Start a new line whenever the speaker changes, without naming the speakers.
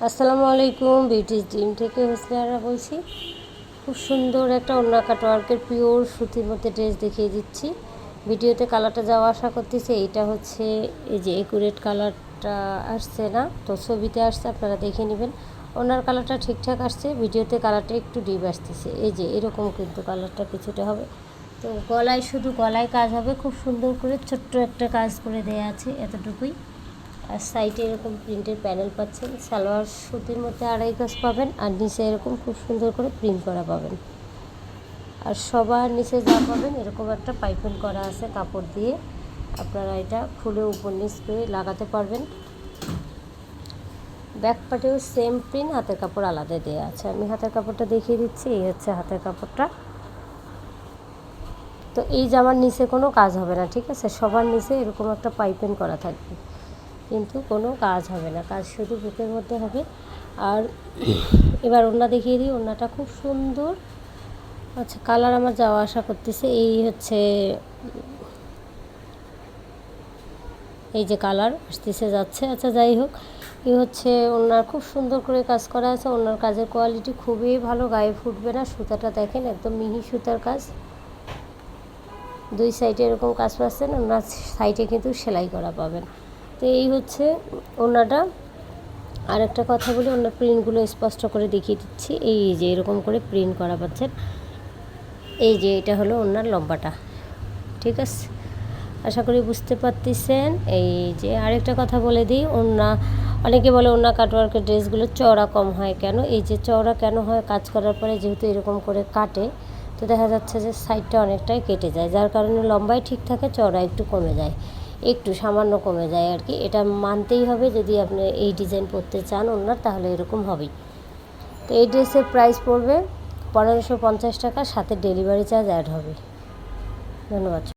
আসসালামু আলাইকুম, beauties dream থেকে হোসনিয়ারা বলছি। খুব সুন্দর একটা ওড়না কাটওয়ার্কের পিওর সুতির মধ্যে ড্রেস দেখিয়ে দিচ্ছি। ভিডিওতে কালারটা যাওয়া আশা করতেছি। এইটা হচ্ছে এই যে একুরেট কালারটা আসছে না, তো ছবিতে আসছে, আপনারা দেখে নেবেন। ওড়নার কালারটা ঠিকঠাক আসছে, ভিডিওতে কালারটা একটু ডিপ আসতেছে। এই যে এরকম কিন্তু কালারটা কিছুটা হবে। তো গলায় শুধু গলায় কাজ হবে, খুব সুন্দর করে ছোট্ট একটা কাজ করে দেওয়া আছে, এতটুকুই। আর সাইডে এরকম প্রিন্টের প্যানেল পাচ্ছেন। সালোয়ার সুতির মধ্যে আড়াই গজ পাবেন, আর নিচে এরকম খুব সুন্দর করে প্রিন্ট করা পাবেন। আর সবার নিচে যা পাবেন এরকম একটা পাইপিং করা আছে কাপড় দিয়ে, আপনারা এটা খুলে উপর নিচ করে লাগাতে পারবেন। ব্যাক পার্টেও সেম প্রিন্ট, হাতের কাপড় আলাদা দেওয়া আছে। আমি হাতের কাপড়টা দেখিয়ে দিচ্ছি, এই হচ্ছে হাতের কাপড়টা। তো এই জামার নিচে কোনো কাজ হবে না, ঠিক আছে? সবার নিচে এরকম একটা পাইপিং করা থাকবে, কিন্তু কোনো কাজ হবে না, কাজ শুধু বুকের মধ্যে হবে। আর এবার ওড়না দেখিয়ে দিই, ওড়নাটা খুব সুন্দর। আচ্ছা, কালার আমার যাওয়া আশা করতেছে। এই হচ্ছে এই যে কালার আসতেছে যাচ্ছে। আচ্ছা, যাই হোক, এই হচ্ছে ওড়নার খুব সুন্দর করে কাজ করা আছে। ওড়নার কাজের কোয়ালিটি খুবই ভালো, গায়ে ফুটবে না। সুতাটা দেখেন, একদম মিহি সুতার কাজ। দুই সাইডে এরকম কাজ পাচ্ছেন, ওনার সাইডে কিন্তু সেলাই করা পাবেন। তো এই হচ্ছে ওনাটা। আর একটা কথা বলি, ওনার প্রিন্টগুলো স্পষ্ট করে দেখিয়ে দিচ্ছি। এই যে এরকম করে প্রিন্ট করা পাচ্ছেন। এই যে এটা হলো ওনার লম্বাটা, ঠিক আছে? আশা করি বুঝতে পারতেছেন। এই যে আরেকটা কথা বলে দিই, ওড়না অনেকে বলে ওড়না কাটওয়ার্কের ড্রেসগুলো চওড়া কম হয় কেন। এই যে চওড়া কেন হয়, কাজ করার পরে যেহেতু এরকম করে কাটে, তো দেখা যাচ্ছে যে সাইডটা অনেকটাই কেটে যায়, যার কারণে লম্বাই ঠিক থাকে, চওড়া একটু কমে যায়, একটু সামান্য কমে যায় আর কি। এটা মানতেই হবে, যদি আপনি এই ডিজাইন পরতে চান ওড়নার, তাহলে এরকম হবেই। তো এই ড্রেসের প্রাইস পড়বে 1550 টাকা, সাথে ডেলিভারি চার্জ অ্যাড হবে। ধন্যবাদ।